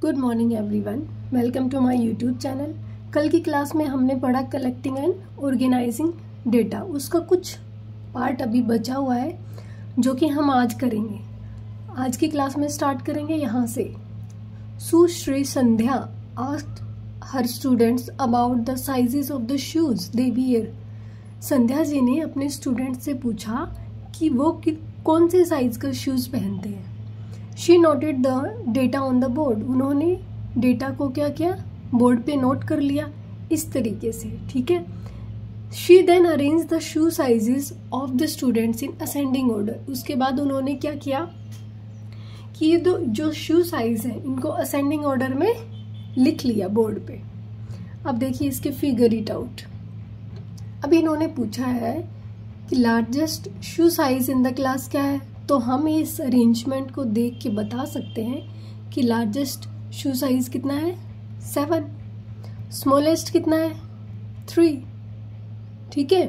Good morning everyone, welcome to my YouTube channel. कल की class में हमने पढ़ा कलेक्टिंग एंड ऑर्गेनाइजिंग डेटा। उसका कुछ पार्ट अभी बचा हुआ है जो कि हम आज करेंगे। आज की क्लास में स्टार्ट करेंगे यहाँ से। Sushri Sandhya asked her students about the sizes of the shoes they wear. Sandhya ji ने अपने स्टूडेंट्स से पूछा कि वो कौन से साइज का शूज पहनते हैं। She noted the data on the board. उन्होंने डेटा को क्या किया, बोर्ड पे नोट कर लिया इस तरीके से, ठीक है। She then arrange the shoe sizes of the students in ascending order. उसके बाद उन्होंने क्या किया कि ये जो शू साइज है इनको असेंडिंग ऑर्डर में लिख लिया बोर्ड पे। अब देखिए इसके फिगर इट आउट। अभी इन्होंने पूछा है कि largest shoe size in the class क्या है, तो हम इस अरेंजमेंट को देख के बता सकते हैं कि लार्जेस्ट शू साइज कितना है 7, स्मॉलेस्ट कितना है 3, ठीक है।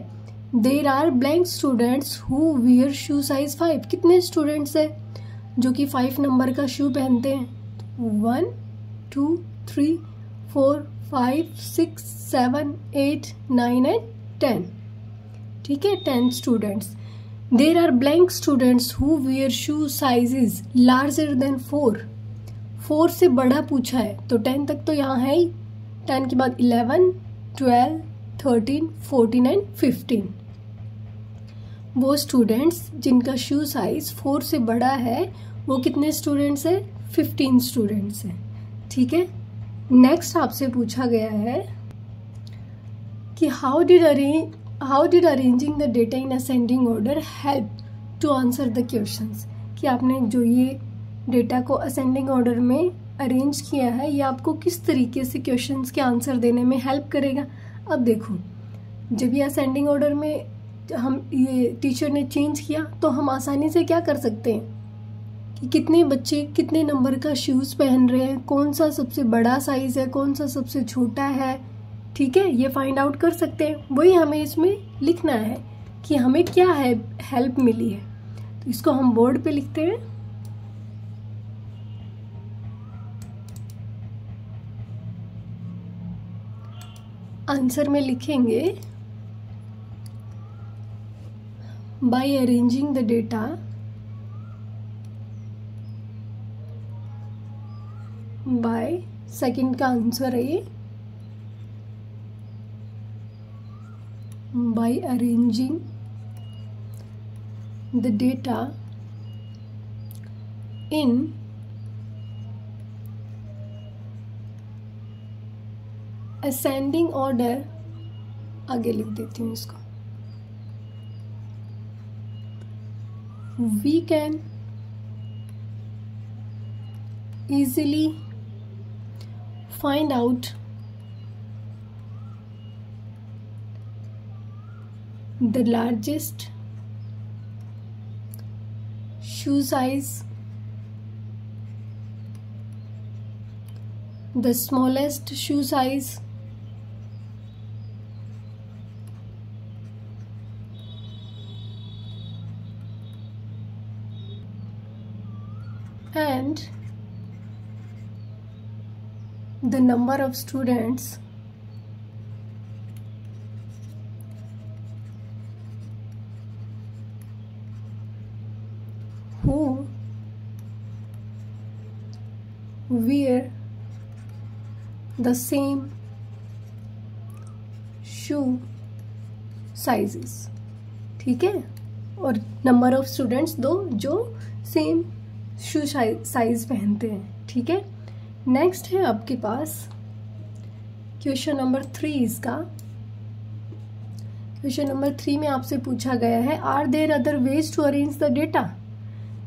There are blank students who wear shoe size 5। कितने स्टूडेंट्स है जो कि 5 नंबर का शू पहनते हैं? 1 2 3 4 5 6 7 8 9 एंड 10, ठीक है, 10 students. There are blank students who wear shoe sizes larger than 4. 4 से बड़ा पूछा है तो 10 तक तो यहाँ है ही। 10 के बाद 11, 12, 13, 14 एंड 15। वो स्टूडेंट्स जिनका शू साइज 4 से बड़ा है वो कितने स्टूडेंट्स हैं? 15 स्टूडेंट्स हैं, ठीक है। नेक्स्ट आपसे पूछा गया है कि How did arranging the data in ascending order help to answer the questions? कि आपने जो ये डेटा को ascending order में अरेंज किया है ये आपको किस तरीके से क्वेश्चंस के आंसर देने में हेल्प करेगा। अब देखो, जब ये ascending order में हम ये टीचर ने चेंज किया तो हम आसानी से क्या कर सकते हैं कि कितने बच्चे कितने नंबर का शूज़ पहन रहे हैं, कौन सा सबसे बड़ा साइज है, कौन सा सबसे छोटा है, ठीक है, ये फाइंड आउट कर सकते हैं। वही हमें इसमें लिखना है कि हमें क्या है हेल्प मिली है। तो इसको हम बोर्ड पे लिखते हैं। आंसर में लिखेंगे by arranging the data by, second का आंसर है ये, by arranging the data in ascending order। आगे लिख देती हूँ इसको। We can easily find out the largest shoe size, the smallest shoe size, and the number of students who wear the same shoe sizes, ठीक है। और number of students दो जो सेम शू साइज पहनते हैं, ठीक है। नेक्स्ट है आपके पास क्वेश्चन नंबर 3। इसका क्वेश्चन नंबर 3 में आपसे पूछा गया है are there other ways to arrange the data.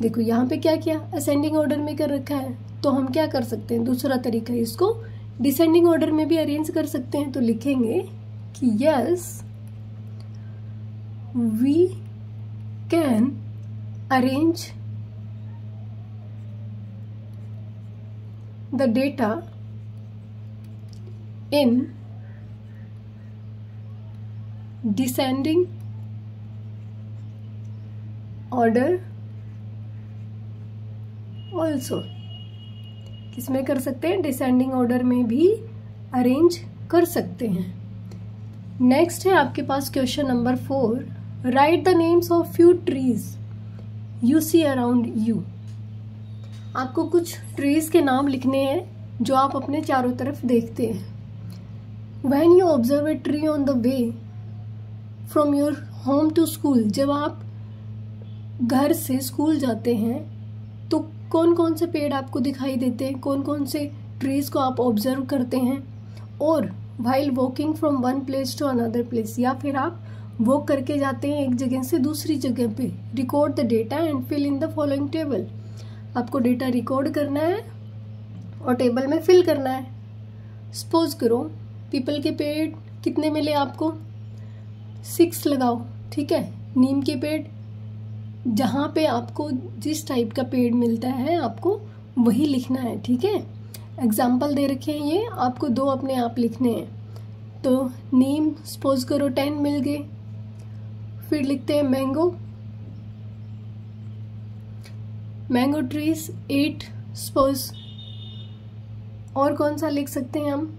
देखो यहाँ पे क्या किया, असेंडिंग ऑर्डर में कर रखा है तो हम क्या कर सकते हैं, दूसरा तरीका इसको डिसेंडिंग ऑर्डर में भी अरेंज कर सकते हैं। तो लिखेंगे कि yes we can arrange the data in descending order also. किसमें कर सकते हैं, डिसेंडिंग ऑर्डर में भी अरेंज कर सकते हैं। नेक्स्ट है आपके पास question number 4, write the names of few trees you see around you. आपको कुछ ट्रीज के नाम लिखने हैं जो आप अपने चारों तरफ देखते हैं। When you observe a tree on the way from your home to school, जब आप घर से स्कूल जाते हैं तो कौन कौन से पेड़ आपको दिखाई देते हैं, कौन कौन से ट्रीज को आप ऑब्जर्व करते हैं। और while walking from one place to another place, या फिर आप वॉक करके जाते हैं एक जगह से दूसरी जगह पे। Record the data and fill in the following table. आपको डेटा रिकॉर्ड करना है और टेबल में फिल करना है। सपोज करो पीपल के पेड़ कितने मिले आपको, 6 लगाओ, ठीक है। नीम के पेड़, जहाँ पे आपको जिस टाइप का पेड़ मिलता है आपको वही लिखना है, ठीक है। एग्जाम्पल दे रखे हैं ये, आपको 2 अपने आप लिखने हैं। तो नीम सपोज करो 10 मिल गए। फिर लिखते हैं मैंगो, मैंगो ट्रीज 8 सपोज। और कौन सा लिख सकते हैं हम,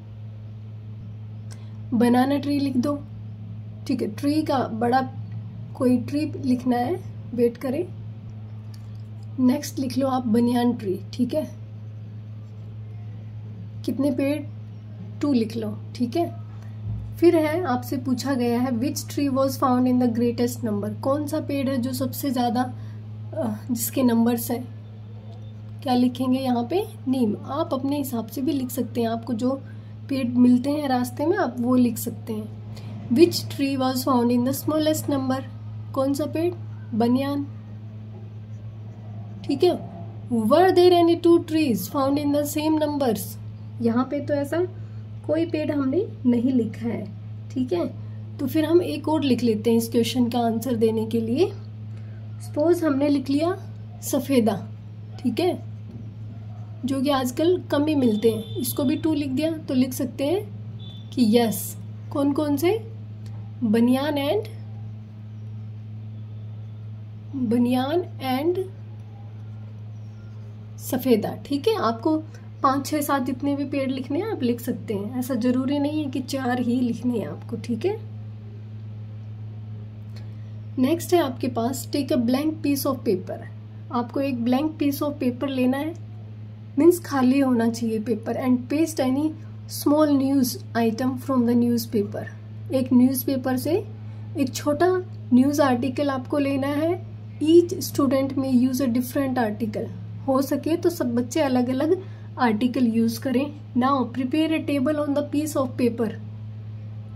बनाना ट्री लिख दो, ठीक है। ट्री का बड़ा कोई ट्री लिखना है, वेट करें। नेक्स्ट लिख लो आप बनियान ट्री, ठीक है। कितने पेड़, 2 लिख लो, ठीक है। फिर है आपसे पूछा गया है विच tree was found in the greatest number. कौन सा पेड़ है जो सबसे ज्यादा जिसके नंबर्स हैं। क्या लिखेंगे यहाँ पे, नीम। आप अपने हिसाब से भी लिख सकते हैं, आपको जो पेड़ मिलते हैं रास्ते में आप वो लिख सकते हैं। Which tree was found in the smallest number, कौन सा पेड़, बनियान, ठीक है। Were there any 2 trees found in the same numbers, यहाँ पे तो ऐसा कोई पेड़ हमने नहीं लिखा है, ठीक है। तो फिर हम एक और लिख लेते हैं इस क्वेश्चन का आंसर देने के लिए। सपोज हमने लिख लिया सफेदा, ठीक है, जो कि आजकल कम ही मिलते हैं, इसको भी 2 लिख दिया। तो लिख सकते हैं कि यस, कौन कौन से, बनियान एंड सफेदा, ठीक है। आपको 5, 6, 7 जितने भी पेड़ लिखने हैं आप लिख सकते हैं, ऐसा जरूरी नहीं है कि 4 ही लिखने हैं आपको, ठीक है। नेक्स्ट है आपके पास take a blank piece of paper. आपको एक ब्लैंक पीस ऑफ पेपर लेना है, मीन्स खाली होना चाहिए paper, and paste any small news item from the newspaper. एक न्यूज़पेपर से एक छोटा न्यूज आर्टिकल आपको लेना है। Each student may use a different article, हो सके तो सब बच्चे अलग अलग आर्टिकल यूज करें। Now prepare a table on the piece of paper.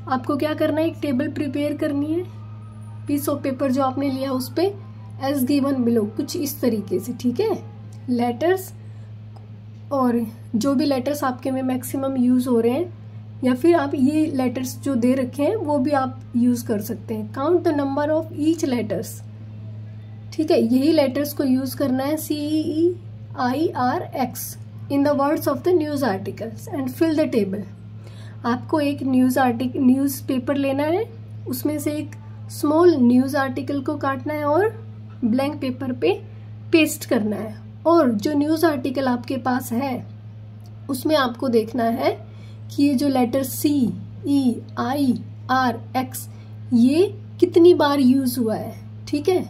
आपको क्या करना है, एक टेबल प्रिपेयर करनी है पीस ऑफ पेपर जो आपने लिया उस पे, एज गिवन बिलो, कुछ इस तरीके से, ठीक है। लेटर्स, और जो भी लेटर्स आपके में मैक्सिमम यूज हो रहे हैं, या फिर आप ये लेटर्स जो दे रखे हैं वो भी आप यूज कर सकते हैं। Count the number of each letters, ठीक है। यही लेटर्स को यूज करना है, CEIRX in the words of the news articles and fill the table. आपको एक न्यूज पेपर लेना है, उसमें से एक स्मॉल न्यूज आर्टिकल को काटना है और ब्लैंक पेपर पे पेस्ट करना है। और जो न्यूज आर्टिकल आपके पास है उसमें आपको देखना है कि ये जो लेटर CEIRX ये कितनी बार यूज हुआ है, ठीक है।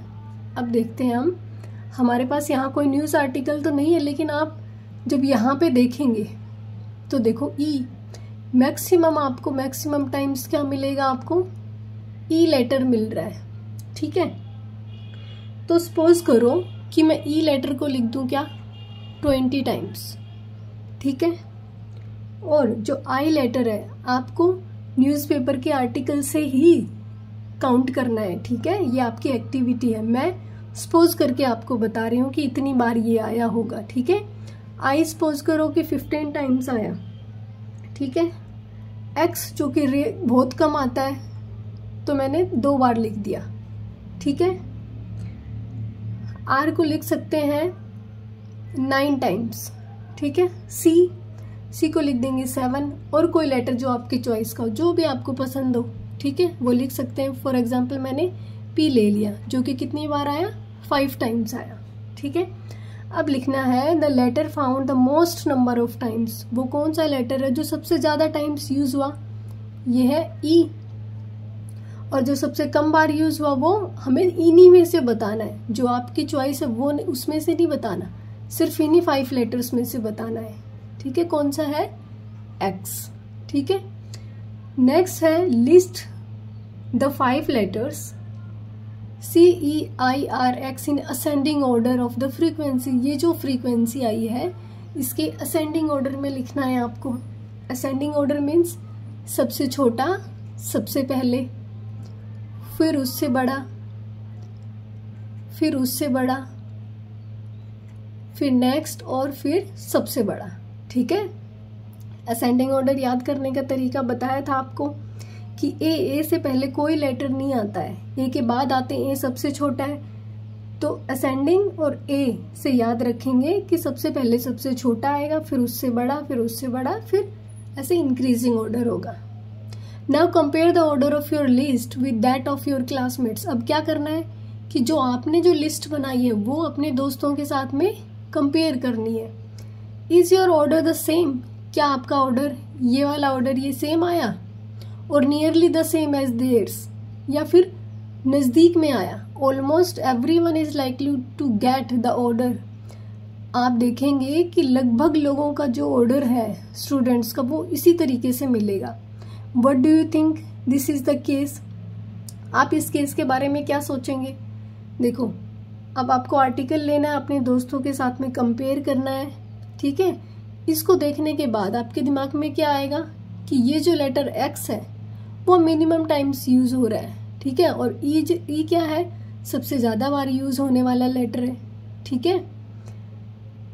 अब देखते हैं हम, हमारे पास यहाँ कोई न्यूज आर्टिकल तो नहीं है, लेकिन आप जब यहाँ पे देखेंगे तो देखो मैक्सिमम, आपको मैक्सिमम टाइम्स क्या मिलेगा, आपको लेटर मिल रहा है, ठीक है। तो सपोज करो कि मैं लेटर को लिख दूं क्या, 20 टाइम्स, ठीक है। और जो आई लेटर है आपको न्यूज़पेपर के आर्टिकल से ही काउंट करना है, ठीक है। ये आपकी एक्टिविटी है, मैं सपोज करके आपको बता रही हूँ कि इतनी बार ये आया होगा, ठीक है। आई सपोज करो कि 15 टाइम्स आया, ठीक है। एक्स जो कि बहुत कम आता है तो मैंने 2 बार लिख दिया, ठीक है। आर को लिख सकते हैं 9 टाइम्स, ठीक है। सी को लिख देंगे 7, और कोई लेटर जो आपकी चॉइस का हो, जो भी आपको पसंद हो, ठीक है, वो लिख सकते हैं। फॉर एग्जाम्पल मैंने पी ले लिया जो कि कितनी बार आया, 5 टाइम्स आया, ठीक है। अब लिखना है the letter found the most number of times. वो कौन सा लेटर है जो सबसे ज्यादा टाइम्स यूज हुआ? ये है ई। और जो सबसे कम बार यूज हुआ वो हमें इन्हीं में से बताना है। जो आपकी चॉइस है वो उसमें से नहीं बताना, सिर्फ इन्हीं 5 लेटर्स में से बताना है। ठीक है, कौन सा है? एक्स। ठीक है, नेक्स्ट है list the 5 letters CEIRX in ascending order of the frequency. ये जो फ्रीक्वेंसी आई है इसके असेंडिंग ऑर्डर में लिखना है आपको। असेंडिंग ऑर्डर मीन्स सबसे छोटा सबसे पहले, फिर उससे बड़ा, फिर उससे बड़ा, फिर नेक्स्ट और फिर सबसे बड़ा। ठीक है, असेंडिंग ऑर्डर याद करने का तरीका बताया था आपको कि ए से पहले कोई लेटर नहीं आता है, ए के बाद आते हैं, ए सबसे छोटा है। तो असेंडिंग और ए से याद रखेंगे कि सबसे पहले सबसे छोटा आएगा, फिर उससे बड़ा, फिर उससे बड़ा, फिर ऐसे इंक्रीजिंग ऑर्डर होगा। Now compare the order of your list with that of your classmates. अब क्या करना है कि जो आपने जो लिस्ट बनाई है वो अपने दोस्तों के साथ में कंपेयर करनी है। Is your order the same? क्या आपका ऑर्डर, ये वाला ऑर्डर, ये सेम आया और nearly the same as theirs, या फिर नजदीक में आया? Almost everyone is likely to get the order. आप देखेंगे कि लगभग लोगों का जो ऑर्डर है स्टूडेंट्स का वो इसी तरीके से मिलेगा। What do you think this is the case? आप इस केस के बारे में क्या सोचेंगे? देखो, अब आपको आर्टिकल लेना है, अपने दोस्तों के साथ में कंपेयर करना है। ठीक है, इसको देखने के बाद आपके दिमाग में क्या आएगा कि ये जो लेटर एक्स है वो मिनिमम टाइम्स यूज हो रहा है। ठीक है, और ई क्या है? सबसे ज्यादा बार यूज होने वाला लेटर है। ठीक है,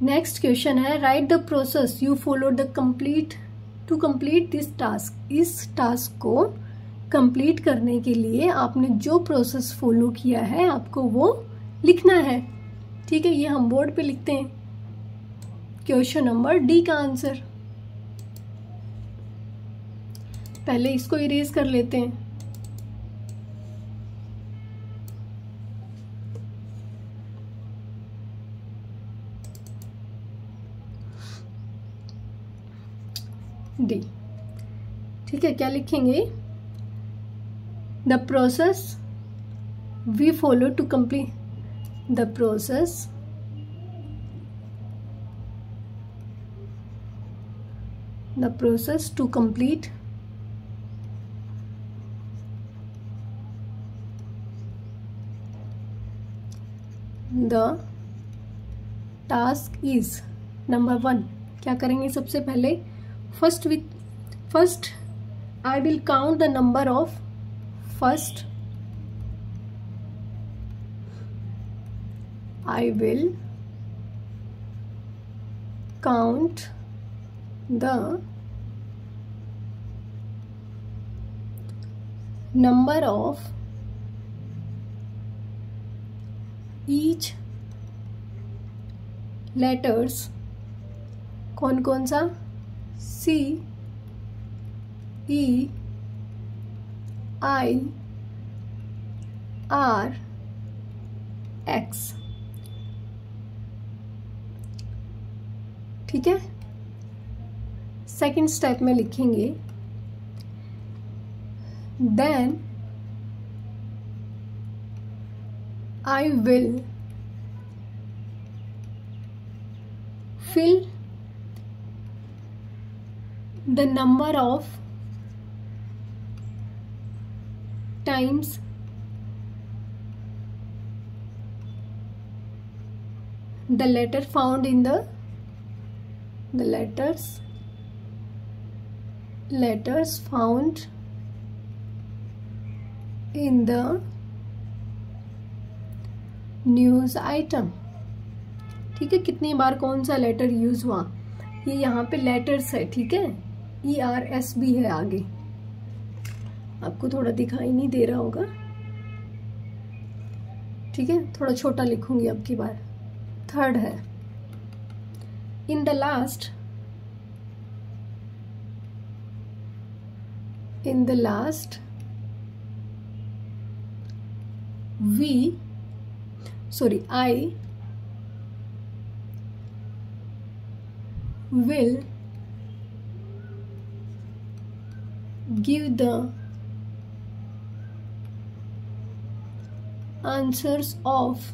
नेक्स्ट क्वेश्चन है write the process you follow the complete to complete this task. इस टास्क को कंप्लीट करने के लिए आपने जो प्रोसेस फॉलो किया है आपको वो लिखना है। ठीक है, ये हम बोर्ड पे लिखते हैं। क्वेश्चन नंबर डी का आंसर, पहले इसको इरेज कर लेते हैं। डी। ठीक है, क्या लिखेंगे? The process we follow to complete the process to complete the task is number 1। क्या करेंगे सबसे पहले? First I will count the number of first I will count the number of each letters। कौन कौन सा? C E I R X। ठीक है, second step में लिखेंगे then I will fill the number of times the letter found in the letters found in the news item. ठीक है, कितनी बार कौन सा लेटर यूज हुआ? ये यहाँ पे लेटर्स है। ठीक है, ERS भी है आगे, आपको थोड़ा दिखाई नहीं दे रहा होगा। ठीक है, थोड़ा छोटा लिखूंगी अब की बार। थर्ड है in the last I will give the answers of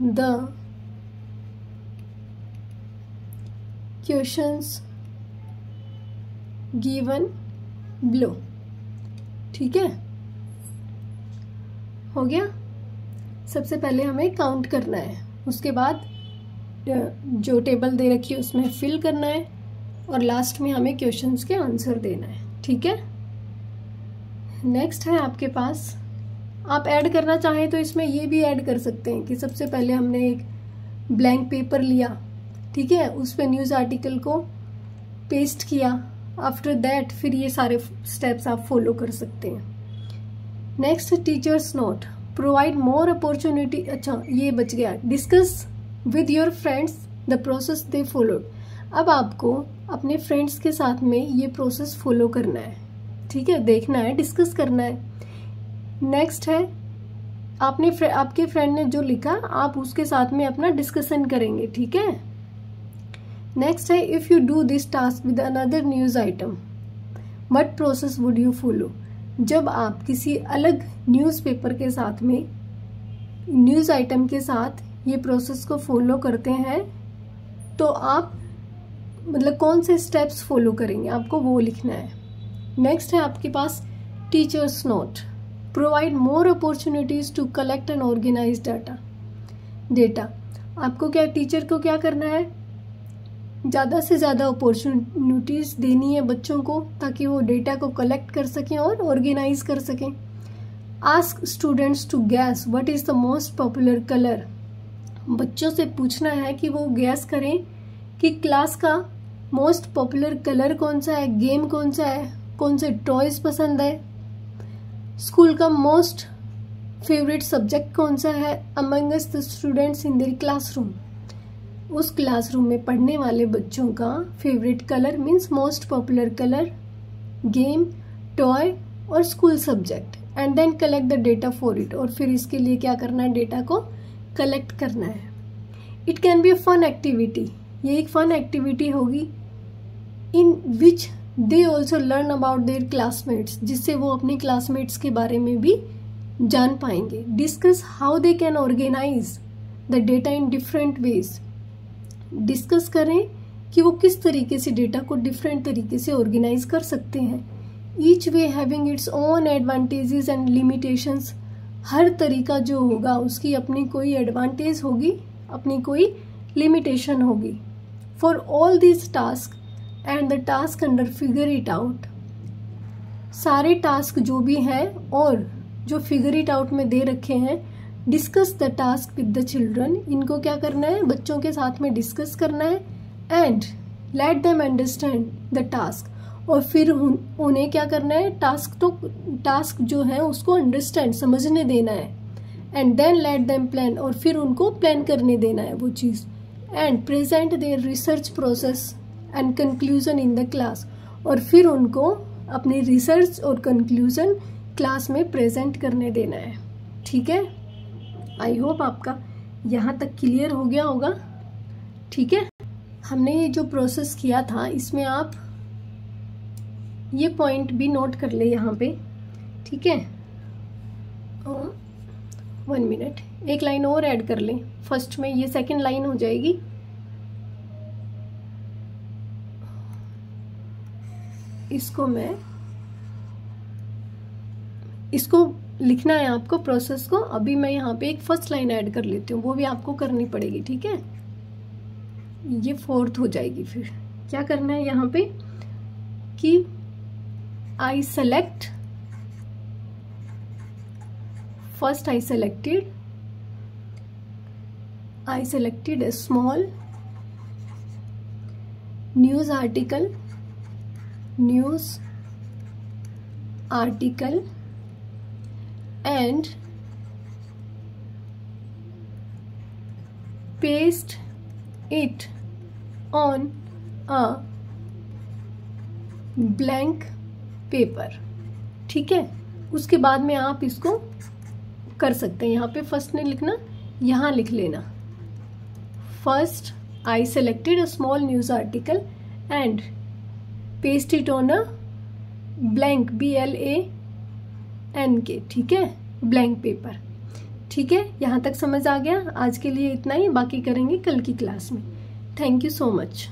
the questions given below। ठीक है, हो गया। सबसे पहले हमें काउंट करना है, उसके बाद जो टेबल दे रखी है उसमें फिल करना है और लास्ट में हमें क्वेश्चंस के आंसर देना है। ठीक है, नेक्स्ट है आपके पास, आप ऐड करना चाहें तो इसमें ये भी ऐड कर सकते हैं कि सबसे पहले हमने एक ब्लैंक पेपर लिया, ठीक है, उस पर न्यूज़ आर्टिकल को पेस्ट किया। आफ्टर दैट फिर ये सारे स्टेप्स आप फॉलो कर सकते हैं। Next, teachers note, provide more opportunity. अच्छा, ये बच गया। Discuss with your friends the process they followed. अब आपको अपने फ्रेंड्स के साथ में ये प्रोसेस फॉलो करना है। ठीक है, देखना है, डिस्कस करना है। नेक्स्ट है, आपके फ्रेंड ने जो लिखा आप उसके साथ में अपना डिस्कशन करेंगे। ठीक है, नेक्स्ट है, if you do this task with another news item what process would you follow. जब आप किसी अलग न्यूज़पेपर के साथ में न्यूज़ आइटम के साथ ये प्रोसेस को फॉलो करते हैं तो आप मतलब कौन से स्टेप्स फॉलो करेंगे, आपको वो लिखना है। नेक्स्ट है आपके पास teachers note, provide more opportunities to collect and organise data. आपको क्या, टीचर को क्या करना है, ज़्यादा से ज़्यादा अपॉर्चुनिटीज देनी है बच्चों को ताकि वो डेटा को कलेक्ट कर सकें और ऑर्गेनाइज कर सकें। Ask students to guess what is the most popular colour. बच्चों से पूछना है कि वो गैस करें कि क्लास का मोस्ट पॉपुलर कलर कौन सा है, गेम कौन सा है, कौन से टॉयज पसंद है, स्कूल का मोस्ट फेवरेट सब्जेक्ट कौन सा है amongst the students in their classroom. उस क्लासरूम में पढ़ने वाले बच्चों का favourite colour means most popular colour, game, toy और school subject, and then collect the data for it. और फिर इसके लिए क्या करना है, डेटा को कलेक्ट करना है। It can be a fun activity, ये एक फन एक्टिविटी होगी। In which they also learn about their classmates, जिससे वो अपने क्लासमेट्स के बारे में भी जान पाएंगे। Discuss how they can organise the data in different ways. Discuss करें कि वो किस तरीके से डेटा को डिफरेंट तरीके से ऑर्गेनाइज कर सकते हैं। Each way having its own advantages and limitations. हर तरीका जो होगा उसकी अपनी कोई एडवांटेज होगी, अपनी कोई लिमिटेशन होगी। For all this task and the task under figure it out. सारे टास्क जो भी हैं और जो फिगर इट आउट में दे रखे हैं, discuss the task with the children. इनको क्या करना है, बच्चों के साथ में डिस्कस करना है। And let them understand the task. और फिर उन्हें क्या करना है, टास्क जो है उसको अंडरस्टैंड, समझने देना है। And then let them plan, और फिर उनको प्लान करने देना है वो चीज़। And present their research process and conclusion in the class. और फिर उनको अपनी रिसर्च और कंक्लूजन क्लास में प्रेजेंट करने देना है। ठीक है, आई होप आपका यहाँ तक क्लियर हो गया होगा। ठीक है, हमने ये जो प्रोसेस किया था इसमें आप ये पॉइंट भी नोट कर ले यहाँ पे। ठीक है, 1 मिनट, एक लाइन और ऐड कर लें फर्स्ट में, ये सेकंड लाइन हो जाएगी। इसको लिखना है आपको प्रोसेस को। अभी मैं यहाँ पे एक फर्स्ट लाइन ऐड कर लेती हूँ, वो भी आपको करनी पड़ेगी। ठीक है, ये 4th हो जाएगी। फिर क्या करना है यहाँ पे कि I selected a small news article and paste it on a blank paper। ठीक है, उसके बाद में आप इसको कर सकते हैं। यहाँ पे फर्स्ट ने लिखना, यहाँ लिख लेना first I selected a small news article and paste it on a blank BLANK, ठीक है, ब्लैंक पेपर। ठीक है, यहाँ तक समझ आ गया। आज के लिए इतना ही, बाकी करेंगे कल की क्लास में। Thank you so much.